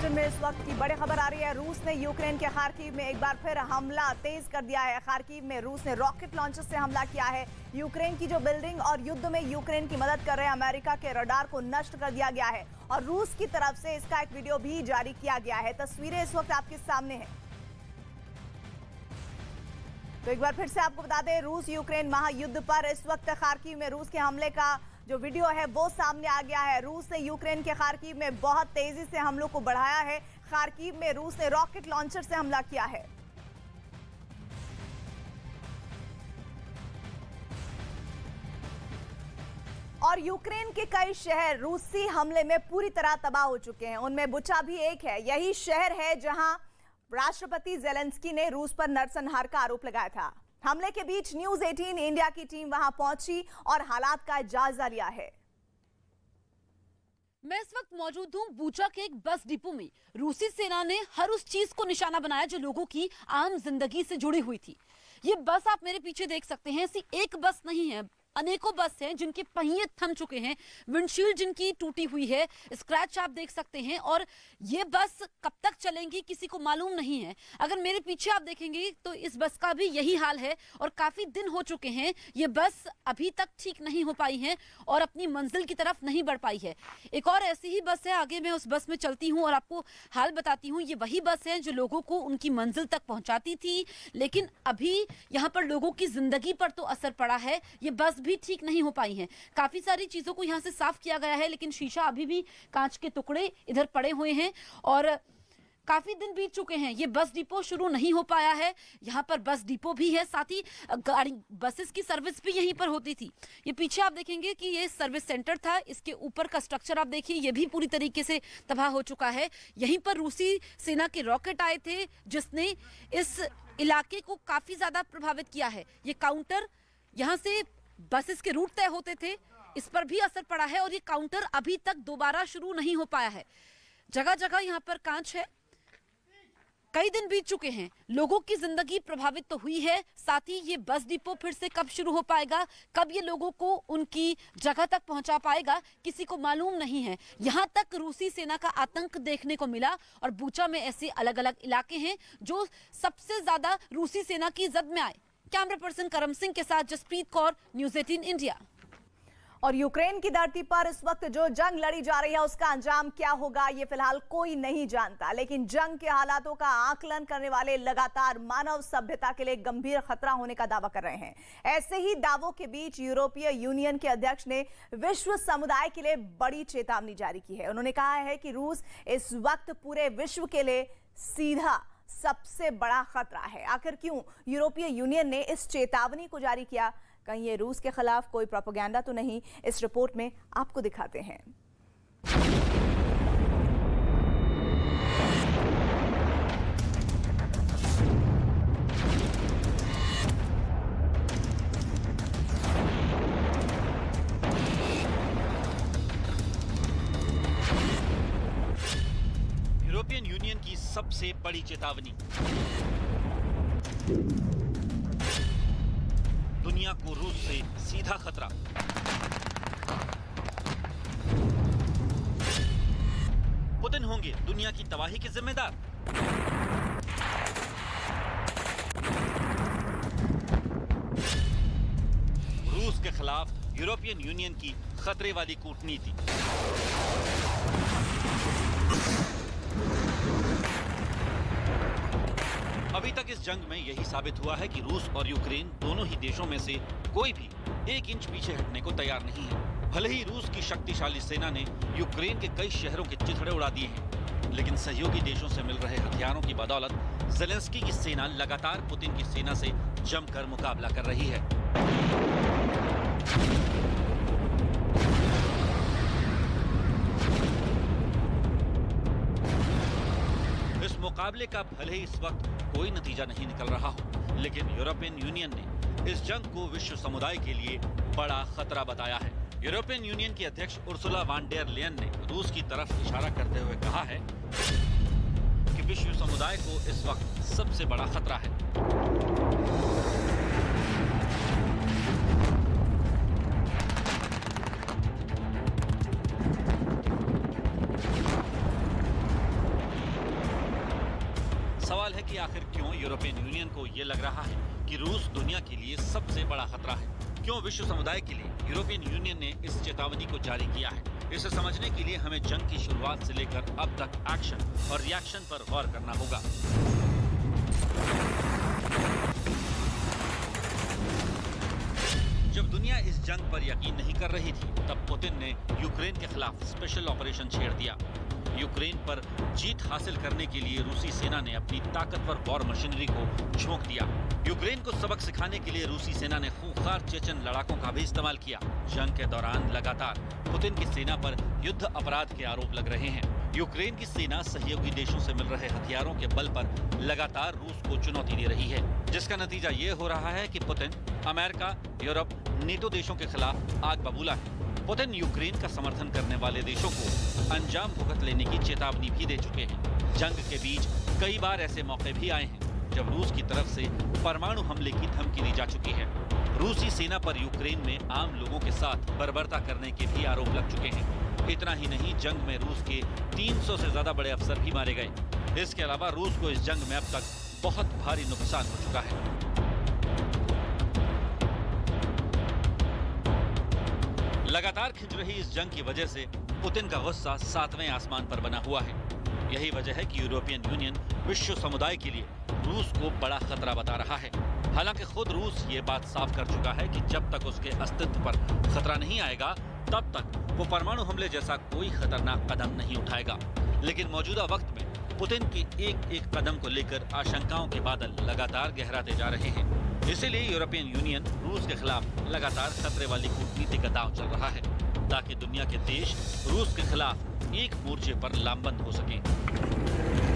Bulletin में इस वक्त की बड़ी खबर आ रही है। रूस ने यूक्रेन के खार्किव में एक बार फिर हमला तेज कर दिया है। खार्किव में रूस ने रॉकेट लॉन्चर से हमला किया है। यूक्रेन की जो बिल्डिंग और युद्ध में यूक्रेन की मदद कर रहे अमेरिका के रडार को नष्ट कर दिया गया है और रूस की तरफ से इसका एक वीडियो भी जारी किया गया है। तस्वीरें इस वक्त आपके सामने हैं। तो एक बार फिर से आपको बता दें, रूस यूक्रेन महायुद्ध पर इस वक्त खार्किव में रूस के हमले का जो वीडियो है वो सामने आ गया है। रूस ने यूक्रेन के खार्किव में बहुत तेजी से हमलों को बढ़ाया है। खार्किव में रूस ने रॉकेट लॉन्चर से हमला किया है। और यूक्रेन के कई शहर रूसी हमले में पूरी तरह तबाह हो चुके हैं। उनमें बुचा भी एक है। यही शहर है जहां राष्ट्रपति जेलेंस्की ने रूस पर नरसंहार का आरोप लगाया था। हमले के बीच न्यूज 18 इंडिया की टीम वहां पहुंची और हालात का जायजा लिया है। मैं इस वक्त मौजूद हूं बूचा के एक बस डिपो में। रूसी सेना ने हर उस चीज को निशाना बनाया जो लोगों की आम जिंदगी से जुड़ी हुई थी। ये बस आप मेरे पीछे देख सकते हैं, ऐसी एक बस नहीं है, अनेकों बस हैं जिनके पहिए थम चुके हैं, विंडशील्ड जिनकी टूटी हुई है, स्क्रैच आप देख सकते हैं। और ये बस कब तक चलेंगी किसी को मालूम नहीं है। अगर मेरे पीछे आप देखेंगे तो इस बस का भी यही हाल है और काफी दिन हो चुके हैं ये बस अभी तक ठीक नहीं हो पाई है और अपनी मंजिल की तरफ नहीं बढ़ पाई है। एक और ऐसी ही बस है, आगे मैं उस बस में चलती हूँ और आपको हाल बताती हूँ। ये वही बस है जो लोगों को उनकी मंजिल तक पहुंचाती थी, लेकिन अभी यहाँ पर लोगों की जिंदगी पर तो असर पड़ा है। ये बस भी ठीक नहीं हो पाई हैं। काफी सारी चीजों को यहां से साफ किया गया है, लेकिन शीशा अभी भी कांच के टुकड़े इधर पड़े हुए हैं और काफी दिन बीत चुके हैं। ये बस डिपो शुरू नहीं हो पाया है। यहाँ पर बस डिपो भी है, साथ ही गाड़ी बसेस की सर्विस भी यहीं पर होती थी। ये पीछे आप देखेंगे कि ये सर्विस सेंटर था। इसके ऊपर का स्ट्रक्चर आप देखिए, ये भी पूरी तरीके से तबाह हो चुका है। यहीं पर रूसी सेना के रॉकेट आए थे जिसने इस इलाके को काफी ज्यादा प्रभावित किया है। ये काउंटर, यहाँ से बसेस के रूट तय होते थे, इस पर भी असर पड़ा है और ये काउंटर अभी तक दोबारा शुरू नहीं हो पाया है। जगह जगह यहाँ पर कांच है। कई दिन बीत चुके हैं, लोगों की जिंदगी प्रभावित तो हुई है, साथ ही ये बस डिपो फिर से कब शुरू हो पाएगा, कब ये लोगों को उनकी जगह तक पहुंचा पाएगा, किसी को मालूम नहीं है। यहाँ तक रूसी सेना का आतंक देखने को मिला और बूचा में ऐसे अलग अलग इलाके हैं जो सबसे ज्यादा रूसी सेना की जद में आए। कैमरा पर्सन करम सिंह के साथ जसप्रीत कौर, न्यूज 18 इंडिया। और यूक्रेन की धरती पर इस वक्त जो जंग लड़ी जा रही है उसका अंजाम क्या होगा ये फिलहाल कोई नहीं जानता, लेकिन जंग के हालातों का आकलन करने वाले लगातार मानव सभ्यता के लिए गंभीर खतरा होने का दावा कर रहे हैं। ऐसे ही दावों के बीच यूरोपीय यूनियन के अध्यक्ष ने विश्व समुदाय के लिए बड़ी चेतावनी जारी की है। उन्होंने कहा है कि रूस इस वक्त पूरे विश्व के लिए सीधा सबसे बड़ा खतरा है। आखिर क्यों यूरोपीय यूनियन ने इस चेतावनी को जारी किया? कहीं ये रूस के खिलाफ कोई प्रोपेगेंडा तो नहीं? इस रिपोर्ट में आपको दिखाते हैं। यूरोपियन यूनियन की सबसे बड़ी चेतावनी, दुनिया को रूस से सीधा खतरा। पुतिन होंगे दुनिया की तबाही के जिम्मेदार। रूस के खिलाफ यूरोपियन यूनियन की खतरे वाली कूटनीति। अभी तक इस जंग में यही साबित हुआ है कि रूस और यूक्रेन दोनों ही देशों में से कोई भी 1 इंच पीछे हटने को तैयार नहीं है। भले ही रूस की शक्तिशाली सेना ने यूक्रेन के कई शहरों के चिथड़े उड़ा दिए हैं, लेकिन सहयोगी देशों से मिल रहे हथियारों की बदौलत जेलेंस्की की सेना लगातार पुतिन की सेना से जमकर मुकाबला कर रही है। इस मुकाबले का भले ही इस वक्त कोई नतीजा नहीं निकल रहा हो, लेकिन यूरोपियन यूनियन ने इस जंग को विश्व समुदाय के लिए बड़ा खतरा बताया है। यूरोपियन यूनियन की अध्यक्ष उर्सुला वान डेर लेयन ने रूस की तरफ इशारा करते हुए कहा है कि विश्व समुदाय को इस वक्त सबसे बड़ा खतरा है। कि आखिर क्यों यूरोपियन यूनियन को ये लग रहा है कि रूस दुनिया के लिए सबसे बड़ा खतरा है। क्यों विश्व समुदाय के लिए यूरोपियन यूनियन ने इस चेतावनी को जारी किया है। इसे समझने के लिए हमें जंग की शुरुआत से लेकर अब तक एक्शन और रिएक्शन पर गौर करना होगा। जब दुनिया इस जंग पर यकीन नहीं कर रही थी, तब पुतिन ने यूक्रेन के खिलाफ स्पेशल ऑपरेशन छेड़ दिया। यूक्रेन पर जीत हासिल करने के लिए रूसी सेना ने अपनी ताकतवर वॉर मशीनरी को झोंक दिया। यूक्रेन को सबक सिखाने के लिए रूसी सेना ने खूंखार चेचन लड़ाकों का भी इस्तेमाल किया। जंग के दौरान लगातार पुतिन की सेना पर युद्ध अपराध के आरोप लग रहे हैं। यूक्रेन की सेना सहयोगी देशों से मिल रहे हथियारों के बल पर लगातार रूस को चुनौती दे रही है, जिसका नतीजा ये हो रहा है कि पुतिन अमेरिका, यूरोप, नेटो देशों के खिलाफ आग बबूला है। पुतिन यूक्रेन का समर्थन करने वाले देशों को अंजाम भुगत लेने की चेतावनी भी दे चुके हैं। जंग के बीच कई बार ऐसे मौके भी आए हैं जब रूस की तरफ से परमाणु हमले की धमकी दी जा चुकी है। रूसी सेना पर यूक्रेन में आम लोगों के साथ बर्बरता करने के भी आरोप लग चुके हैं। इतना ही नहीं, जंग में रूस के 300 से ज्यादा बड़े अफसर भी मारे गए। इसके अलावा रूस को इस जंग में अब तक बहुत भारी नुकसान हो चुका है। लगातार खिंच रही इस जंग की वजह से पुतिन का गुस्सा 7वें आसमान पर बना हुआ है। यही वजह है कि यूरोपियन यूनियन विश्व समुदाय के लिए रूस को बड़ा खतरा बता रहा है। हालांकि खुद रूस ये बात साफ कर चुका है कि जब तक उसके अस्तित्व पर खतरा नहीं आएगा, तब तक वो परमाणु हमले जैसा कोई खतरनाक कदम नहीं उठाएगा। लेकिन मौजूदा वक्त में पुतिन के एक एक कदम को लेकर आशंकाओं के बादल लगातार गहराते जा रहे हैं। इसीलिए यूरोपियन यूनियन रूस के खिलाफ लगातार खतरे वाली कूटनीति का दांव चल रहा है, ताकि दुनिया के देश रूस के खिलाफ एक मोर्चे पर लामबंद हो सकें।